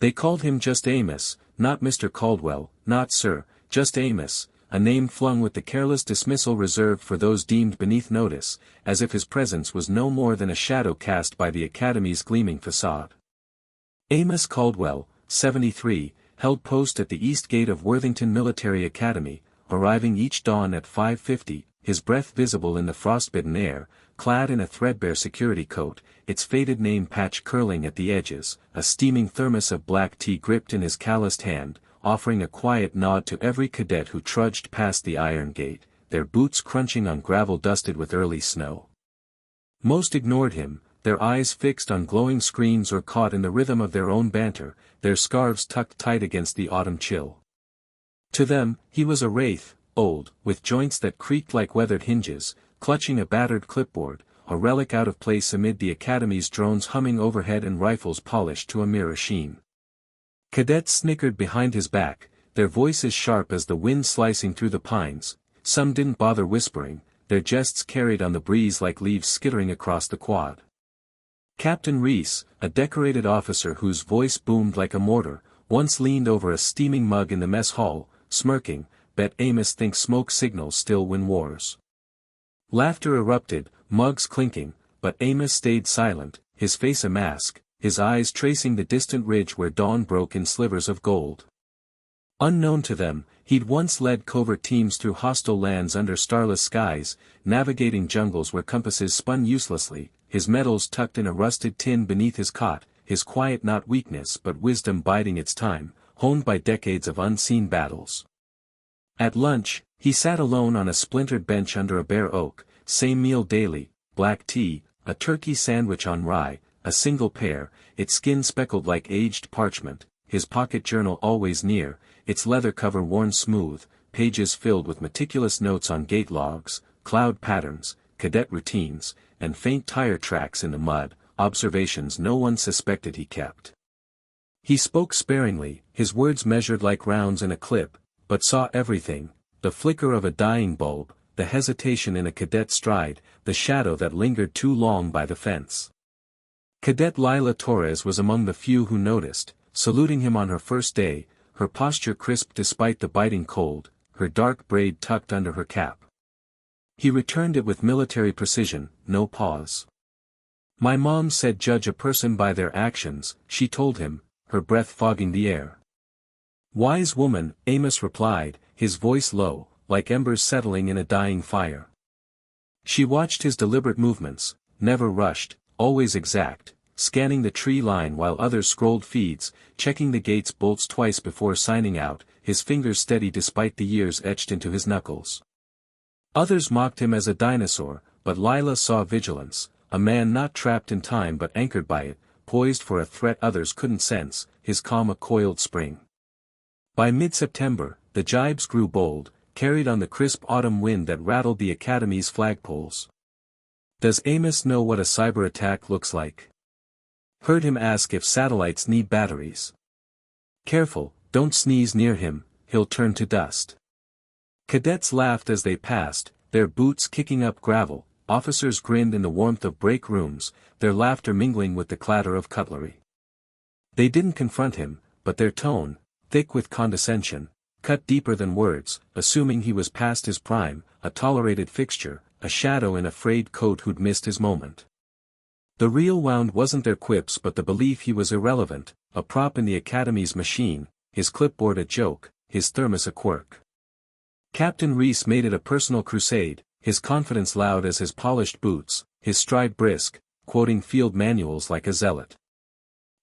They called him just Amos, not Mr. Caldwell, not Sir, just Amos, a name flung with the careless dismissal reserved for those deemed beneath notice, as if his presence was no more than a shadow cast by the academy's gleaming facade. Amos Caldwell, 73, held post at the east gate of Worthington Military Academy, arriving each dawn at 5:50, his breath visible in the frostbitten air, clad in a threadbare security coat, its faded name patch curling at the edges, a steaming thermos of black tea gripped in his calloused hand, offering a quiet nod to every cadet who trudged past the iron gate, their boots crunching on gravel dusted with early snow. Most ignored him, their eyes fixed on glowing screens or caught in the rhythm of their own banter, their scarves tucked tight against the autumn chill. To them, he was a wraith, old, with joints that creaked like weathered hinges, clutching a battered clipboard, a relic out of place amid the academy's drones humming overhead and rifles polished to a mirror sheen. Cadets snickered behind his back, their voices sharp as the wind slicing through the pines. Some didn't bother whispering, their jests carried on the breeze like leaves skittering across the quad. Captain Reese, a decorated officer whose voice boomed like a mortar, once leaned over a steaming mug in the mess hall, smirking, "Bet Amos thinks smoke signals still win wars." Laughter erupted, mugs clinking, but Amos stayed silent, his face a mask, his eyes tracing the distant ridge where dawn broke in slivers of gold. Unknown to them, he'd once led covert teams through hostile lands under starless skies, navigating jungles where compasses spun uselessly, his medals tucked in a rusted tin beneath his cot, his quiet not weakness but wisdom biding its time, honed by decades of unseen battles. At lunch, he sat alone on a splintered bench under a bare oak, same meal daily, black tea, a turkey sandwich on rye, a single pear, its skin speckled like aged parchment, his pocket journal always near, its leather cover worn smooth, pages filled with meticulous notes on gate logs, cloud patterns, cadet routines, and faint tire tracks in the mud, observations no one suspected he kept. He spoke sparingly, his words measured like rounds in a clip, but saw everything, the flicker of a dying bulb, the hesitation in a cadet's stride, the shadow that lingered too long by the fence. Cadet Lila Torres was among the few who noticed, saluting him on her first day, her posture crisp despite the biting cold, her dark braid tucked under her cap. He returned it with military precision, no pause. "My mom said judge a person by their actions," she told him, her breath fogging the air. "Wise woman," Amos replied, his voice low, like embers settling in a dying fire. She watched his deliberate movements, never rushed, always exact, scanning the tree line while others scrolled feeds, checking the gate's bolts twice before signing out, his fingers steady despite the years etched into his knuckles. Others mocked him as a dinosaur, but Lila saw vigilance, a man not trapped in time but anchored by it, poised for a threat others couldn't sense, his calm a coiled spring. By mid-September, the jibes grew bold, carried on the crisp autumn wind that rattled the academy's flagpoles. "Does Amos know what a cyber attack looks like?" Heard him ask if satellites need batteries. "Careful, don't sneeze near him, he'll turn to dust." Cadets laughed as they passed, their boots kicking up gravel, officers grinned in the warmth of break rooms, their laughter mingling with the clatter of cutlery. They didn't confront him, but their tone, thick with condescension, cut deeper than words, assuming he was past his prime, a tolerated fixture, a shadow in a frayed coat who'd missed his moment. The real wound wasn't their quips but the belief he was irrelevant, a prop in the academy's machine, his clipboard a joke, his thermos a quirk. Captain Reese made it a personal crusade, his confidence loud as his polished boots, his stride brisk, quoting field manuals like a zealot.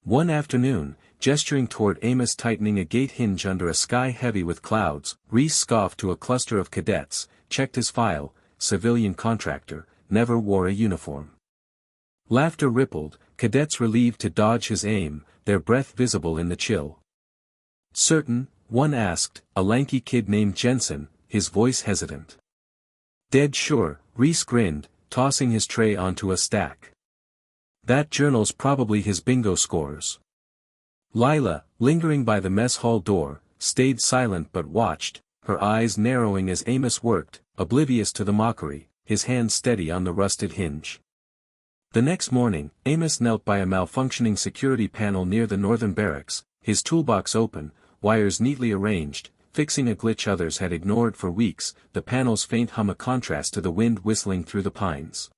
One afternoon, gesturing toward Amos tightening a gate hinge under a sky heavy with clouds, Reese scoffed to a cluster of cadets, checked his file, civilian contractor, never wore a uniform. Laughter rippled, cadets relieved to dodge his aim, their breath visible in the chill. "Certain?" one asked, a lanky kid named Jensen, his voice hesitant. "Dead sure," Reese grinned, tossing his tray onto a stack. "That journal's probably his bingo scores." Lila, lingering by the mess hall door, stayed silent but watched, her eyes narrowing as Amos worked, oblivious to the mockery, his hand steady on the rusted hinge. The next morning, Amos knelt by a malfunctioning security panel near the northern barracks, his toolbox open, wires neatly arranged, fixing a glitch others had ignored for weeks, the panel's faint hum a contrast to the wind whistling through the pines.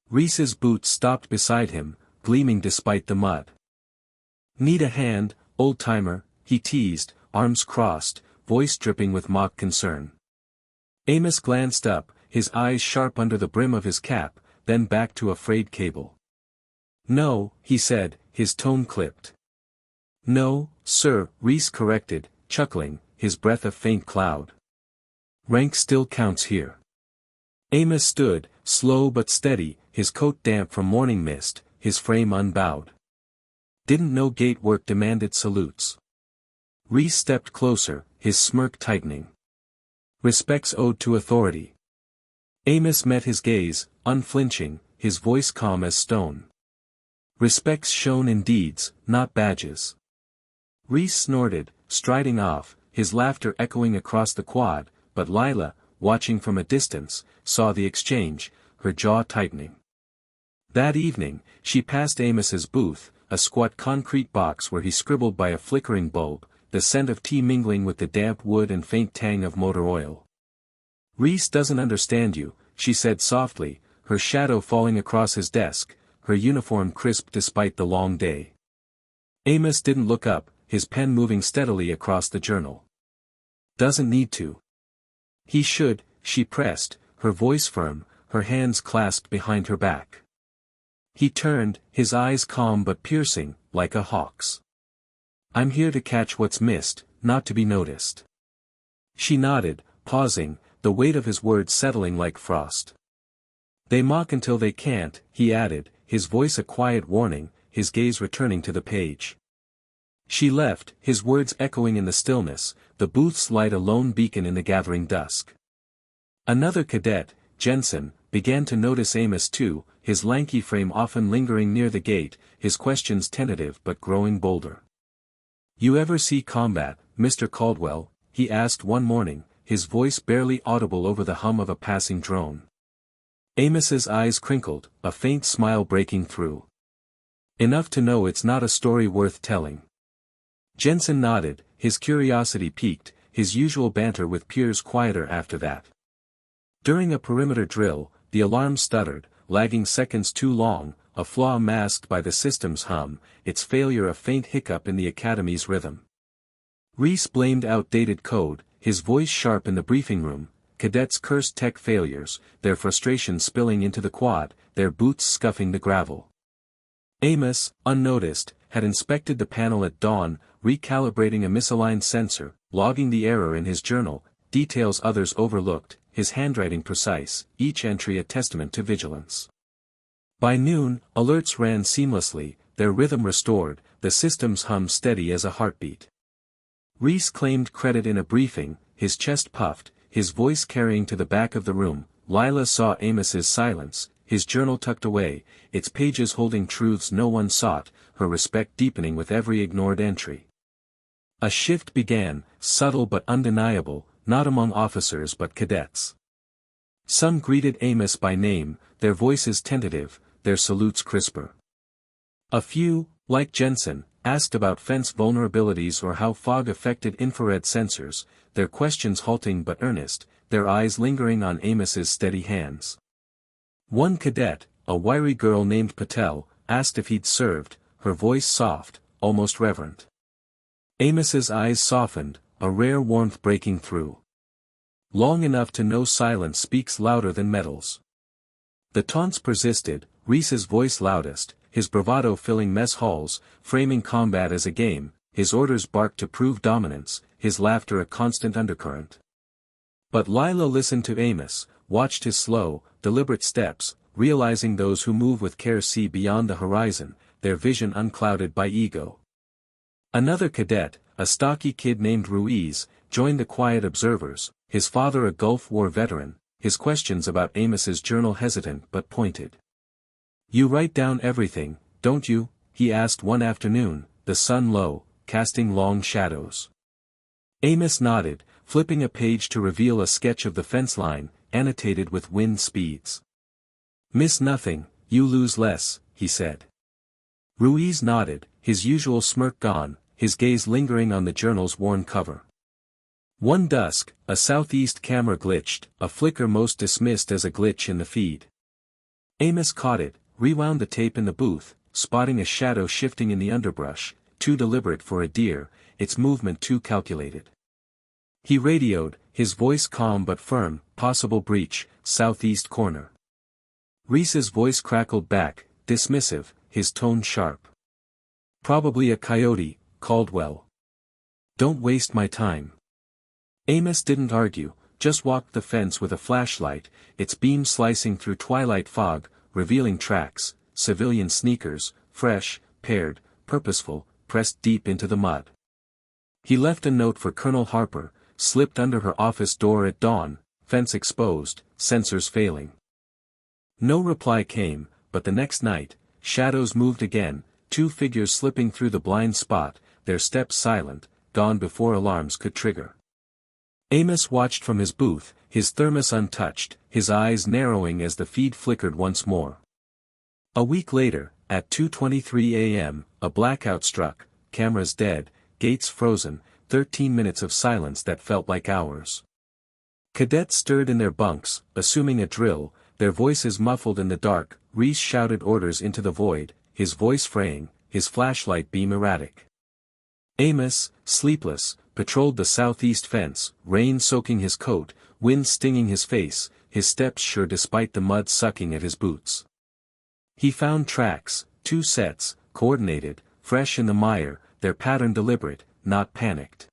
Reese's boots stopped beside him, gleaming despite the mud. "Need a hand, old-timer," he teased, arms crossed, voice dripping with mock concern. Amos glanced up, his eyes sharp under the brim of his cap, then back to a frayed cable. "No," he said, his tone clipped. "No, sir," Reese corrected, chuckling, his breath a faint cloud. "Rank still counts here." Amos stood, slow but steady, his coat damp from morning mist, his frame unbowed. "Didn't know gate work demanded salutes." Reese stepped closer, his smirk tightening. "Respects owed to authority." Amos met his gaze, unflinching, his voice calm as stone. "Respects shown in deeds, not badges." Reese snorted, striding off, his laughter echoing across the quad, but Lila, watching from a distance, saw the exchange, her jaw tightening. That evening, she passed Amos's booth, a squat concrete box where he scribbled by a flickering bulb, the scent of tea mingling with the damp wood and faint tang of motor oil. "Reese doesn't understand you," she said softly, her shadow falling across his desk, her uniform crisp despite the long day. Amos didn't look up, his pen moving steadily across the journal. "Doesn't need to." "He should," she pressed, her voice firm, her hands clasped behind her back. He turned, his eyes calm but piercing, like a hawk's. "I'm here to catch what's missed, not to be noticed." She nodded, pausing, the weight of his words settling like frost. "They mock until they can't," he added, his voice a quiet warning, his gaze returning to the page. She left, his words echoing in the stillness, the booth's light a lone beacon in the gathering dusk. Another cadet, Jensen, began to notice Amos too, his lanky frame often lingering near the gate, his questions tentative but growing bolder. "You ever see combat, Mr. Caldwell?" he asked one morning, his voice barely audible over the hum of a passing drone. Amos's eyes crinkled, a faint smile breaking through. "Enough to know it's not a story worth telling." Jensen nodded, his curiosity piqued, his usual banter with peers quieter after that. During a perimeter drill, the alarm stuttered, lagging seconds too long, a flaw masked by the system's hum, its failure a faint hiccup in the academy's rhythm. Reese blamed outdated code, his voice sharp in the briefing room, cadets cursed tech failures, their frustration spilling into the quad, their boots scuffing the gravel. Amos, unnoticed, had inspected the panel at dawn, recalibrating a misaligned sensor, logging the error in his journal, details others overlooked, his handwriting precise, each entry a testament to vigilance. By noon, alerts ran seamlessly, their rhythm restored, the system's hum steady as a heartbeat. Reese claimed credit in a briefing, his chest puffed, his voice carrying to the back of the room. Lila saw Amos's silence, his journal tucked away, its pages holding truths no one sought, her respect deepening with every ignored entry. A shift began, subtle but undeniable, not among officers but cadets. Some greeted Amos by name, their voices tentative, their salutes crisper. A few, like Jensen, asked about fence vulnerabilities or how fog affected infrared sensors, their questions halting but earnest, their eyes lingering on Amos's steady hands. One cadet, a wiry girl named Patel, asked if he'd served, her voice soft, almost reverent. Amos's eyes softened, a rare warmth breaking through. Long enough to know silence speaks louder than medals. The taunts persisted, Reese's voice loudest, his bravado filling mess halls, framing combat as a game, his orders barked to prove dominance, his laughter a constant undercurrent. But Lila listened to Amos, watched his slow, deliberate steps, realizing those who move with care see beyond the horizon, their vision unclouded by ego. Another cadet, a stocky kid named Ruiz, joined the quiet observers, his father a Gulf War veteran, his questions about Amos's journal hesitant but pointed. "You write down everything, don't you?" he asked one afternoon, the sun low, casting long shadows. Amos nodded, flipping a page to reveal a sketch of the fence line, annotated with wind speeds. "Miss nothing, you lose less," he said. Ruiz nodded, his usual smirk gone, his gaze lingering on the journal's worn cover. One dusk, a southeast camera glitched, a flicker most dismissed as a glitch in the feed. Amos caught it, rewound the tape in the booth, spotting a shadow shifting in the underbrush, too deliberate for a deer, its movement too calculated. He radioed, his voice calm but firm, possible breach, southeast corner. Reese's voice crackled back, dismissive, his tone sharp. Probably a coyote, Caldwell. Don't waste my time. Amos didn't argue, just walked the fence with a flashlight, its beam slicing through twilight fog, revealing tracks, civilian sneakers, fresh, paired, purposeful, pressed deep into the mud. He left a note for Colonel Harper, slipped under her office door at dawn, fence exposed, sensors failing. No reply came, but the next night, shadows moved again, two figures slipping through the blind spot, their steps silent, gone before alarms could trigger. Amos watched from his booth, his thermos untouched, his eyes narrowing as the feed flickered once more. A week later, at 2:23 a.m., a blackout struck, cameras dead, gates frozen, 13 minutes of silence that felt like hours. Cadets stirred in their bunks, assuming a drill, their voices muffled in the dark. Reese shouted orders into the void, his voice fraying, his flashlight beam erratic. Amos, sleepless, patrolled the southeast fence, rain soaking his coat, wind stinging his face, his steps sure despite the mud sucking at his boots. He found tracks, 2 sets, coordinated, fresh in the mire, their pattern deliberate, not panicked.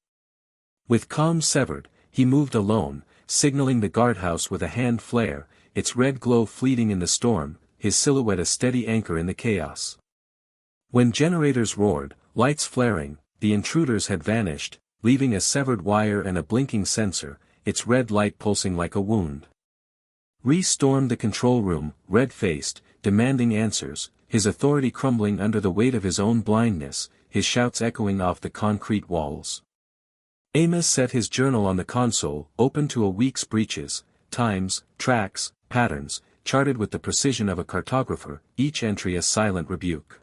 With calm severed, he moved alone, signaling the guardhouse with a hand flare, its red glow fleeting in the storm, his silhouette a steady anchor in the chaos. When generators roared, lights flaring, the intruders had vanished, leaving a severed wire and a blinking sensor, its red light pulsing like a wound. Reese stormed the control room, red-faced, demanding answers, his authority crumbling under the weight of his own blindness, his shouts echoing off the concrete walls. Amos set his journal on the console, open to a week's breaches, times, tracks, patterns, charted with the precision of a cartographer, each entry a silent rebuke.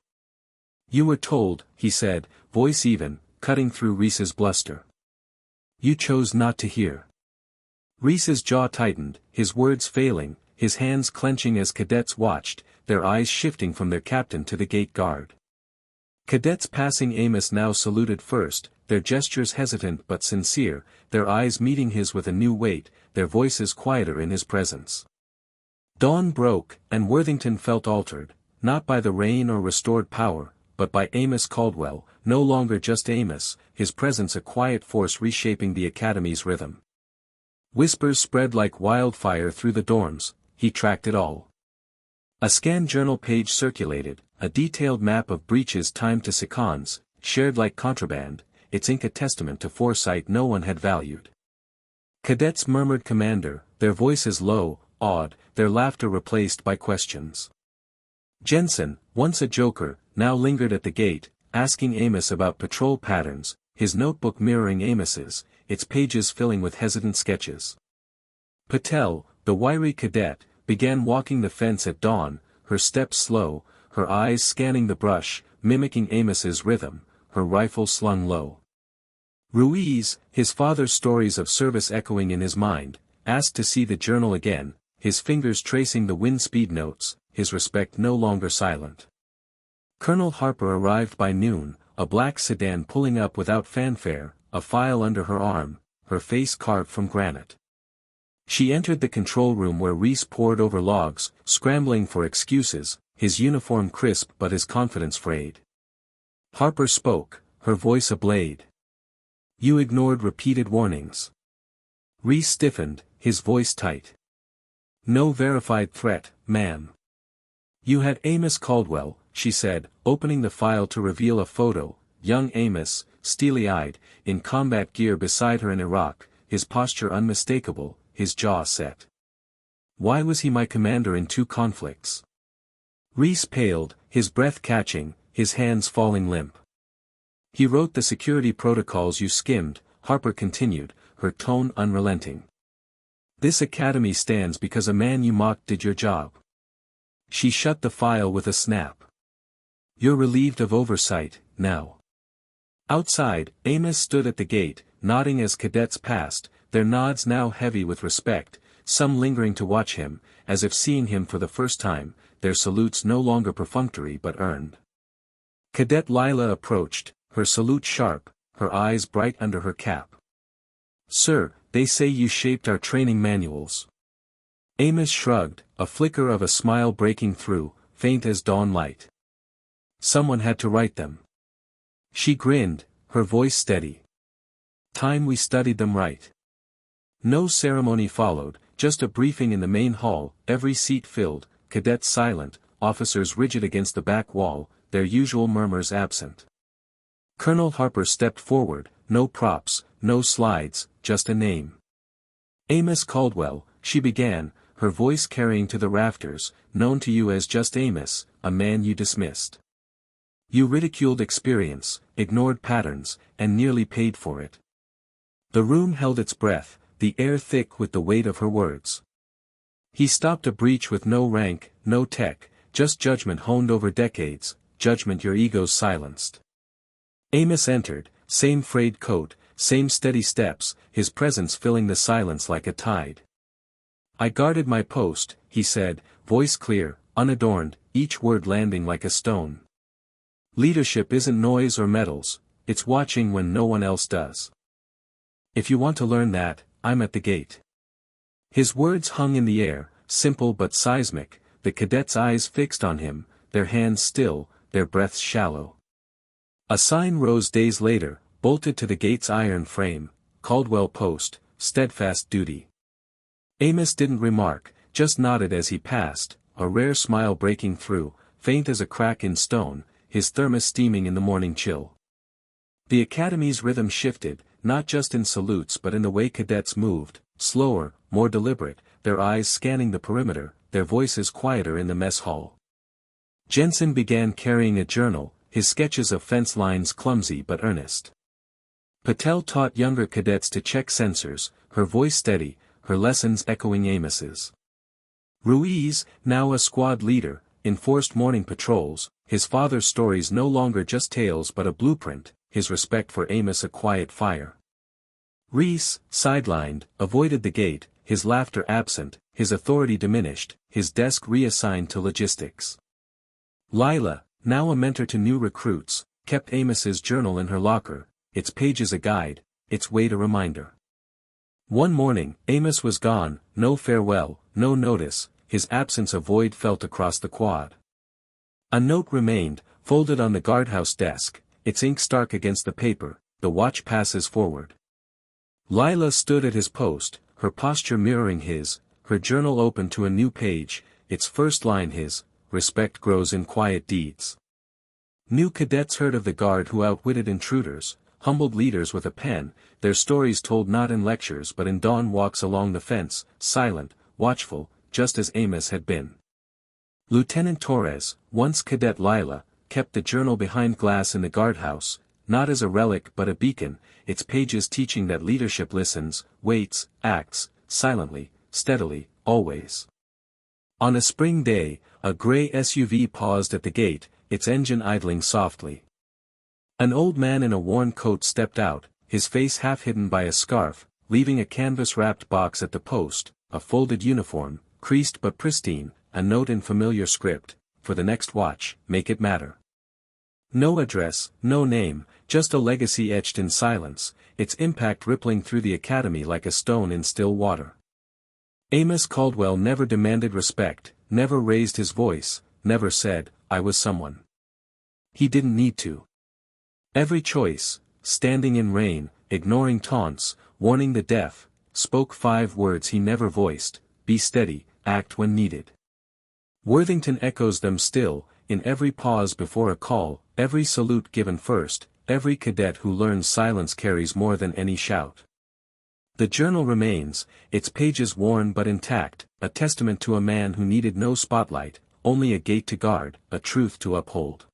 "You were told," he said, voice even, cutting through Reese's bluster. "You chose not to hear." Reese's jaw tightened, his words failing, his hands clenching as cadets watched, their eyes shifting from their captain to the gate guard. Cadets passing Amos now saluted first, their gestures hesitant but sincere, their eyes meeting his with a new weight, their voices quieter in his presence. Dawn broke, and Worthington felt altered, not by the rain or restored power, but by Amos Caldwell, no longer just Amos, his presence a quiet force reshaping the academy's rhythm. Whispers spread like wildfire through the dorms, he tracked it all. A scanned journal page circulated, a detailed map of breaches timed to seconds, shared like contraband, its ink a testament to foresight no one had valued. Cadets murmured commander, their voices low, awed, their laughter replaced by questions. Jensen, once a joker, now lingered at the gate, asking Amos about patrol patterns, his notebook mirroring Amos's, its pages filling with hesitant sketches. Patel, the wiry cadet, began walking the fence at dawn, her steps slow, her eyes scanning the brush, mimicking Amos's rhythm, her rifle slung low. Ruiz, his father's stories of service echoing in his mind, asked to see the journal again, his fingers tracing the wind speed notes, his respect no longer silent. Colonel Harper arrived by noon, a black sedan pulling up without fanfare, a file under her arm, her face carved from granite. She entered the control room where Reese pored over logs, scrambling for excuses, his uniform crisp but his confidence frayed. Harper spoke, her voice a blade. "You ignored repeated warnings." Reese stiffened, his voice tight. "No verified threat, ma'am." "You had Amos Caldwell," she said, opening the file to reveal a photo, young Amos, steely-eyed, in combat gear beside her in Iraq, his posture unmistakable, his jaw set. "Why was he my commander in 2 conflicts?" Reese paled, his breath catching, his hands falling limp. "He wrote the security protocols you skimmed," Harper continued, her tone unrelenting. "This academy stands because a man you mocked did your job." She shut the file with a snap. "You're relieved of oversight, now." Outside, Amos stood at the gate, nodding as cadets passed, their nods now heavy with respect, some lingering to watch him, as if seeing him for the first time, their salutes no longer perfunctory but earned. Cadet Lila approached, her salute sharp, her eyes bright under her cap. "Sir, they say you shaped our training manuals." Amos shrugged, a flicker of a smile breaking through, faint as dawn light. "Someone had to write them." She grinned, her voice steady. "Time we studied them right." No ceremony followed, just a briefing in the main hall, every seat filled, cadets silent, officers rigid against the back wall, their usual murmurs absent. Colonel Harper stepped forward, no props, no slides, just a name. "Amos Caldwell," she began, her voice carrying to the rafters, "known to you as just Amos, a man you dismissed. You ridiculed experience, ignored patterns, and nearly paid for it." The room held its breath, the air thick with the weight of her words. He stopped a breach with no rank, no tech, just judgment honed over decades, judgment your egos silenced. Amos entered, same frayed coat, same steady steps, his presence filling the silence like a tide. "I guarded my post," he said, voice clear, unadorned, each word landing like a stone. "Leadership isn't noise or medals, it's watching when no one else does. If you want to learn that, I'm at the gate." His words hung in the air, simple but seismic, the cadets' eyes fixed on him, their hands still, their breaths shallow. A sign rose days later, bolted to the gate's iron frame, "Caldwell Post, Steadfast Duty." Amos didn't remark, just nodded as he passed, a rare smile breaking through, faint as a crack in stone, his thermos steaming in the morning chill. The academy's rhythm shifted, not just in salutes but in the way cadets moved, slower, more deliberate, their eyes scanning the perimeter, their voices quieter in the mess hall. Jensen began carrying a journal, his sketches of fence lines clumsy but earnest. Patel taught younger cadets to check sensors, her voice steady, her lessons echoing Amos's. Ruiz, now a squad leader, enforced morning patrols, his father's stories no longer just tales but a blueprint, his respect for Amos a quiet fire. Reese, sidelined, avoided the gate, his laughter absent, his authority diminished, his desk reassigned to logistics. Lila, now a mentor to new recruits, kept Amos's journal in her locker, its pages a guide, its weight a reminder. One morning, Amos was gone, no farewell, no notice, his absence a void felt across the quad. A note remained, folded on the guardhouse desk, its ink stark against the paper, the watch passes forward. Lila stood at his post, her posture mirroring his, her journal open to a new page, its first line his, "Respect grows in quiet deeds." New cadets heard of the guard who outwitted intruders, humbled leaders with a pen, their stories told not in lectures but in dawn walks along the fence, silent, watchful, just as Amos had been. Lieutenant Torres, once Cadet Lila, kept the journal behind glass in the guardhouse, not as a relic but a beacon, its pages teaching that leadership listens, waits, acts, silently, steadily, always. On a spring day, a gray SUV paused at the gate, its engine idling softly. An old man in a worn coat stepped out, his face half hidden by a scarf, leaving a canvas-wrapped box at the post, a folded uniform, creased but pristine, a note in familiar script, "For the next watch, make it matter." No address, no name, just a legacy etched in silence, its impact rippling through the academy like a stone in still water. Amos Caldwell never demanded respect, never raised his voice, never said, "I was someone." He didn't need to. Every choice, standing in rain, ignoring taunts, warning the deaf, spoke 5 words he never voiced: be steady, act when needed. Worthington echoes them still, in every pause before a call, every salute given first, every cadet who learns silence carries more than any shout. The journal remains, its pages worn but intact, a testament to a man who needed no spotlight, only a gate to guard, a truth to uphold.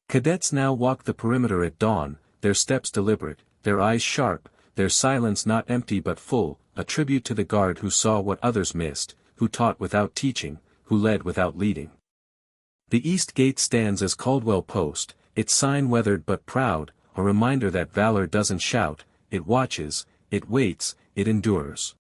Cadets now walk the perimeter at dawn, their steps deliberate, their eyes sharp, their silence not empty but full, a tribute to the guard who saw what others missed, who taught without teaching, who led without leading. The East Gate stands as Caldwell Post, its sign weathered but proud, a reminder that valor doesn't shout, it watches, it waits, it endures.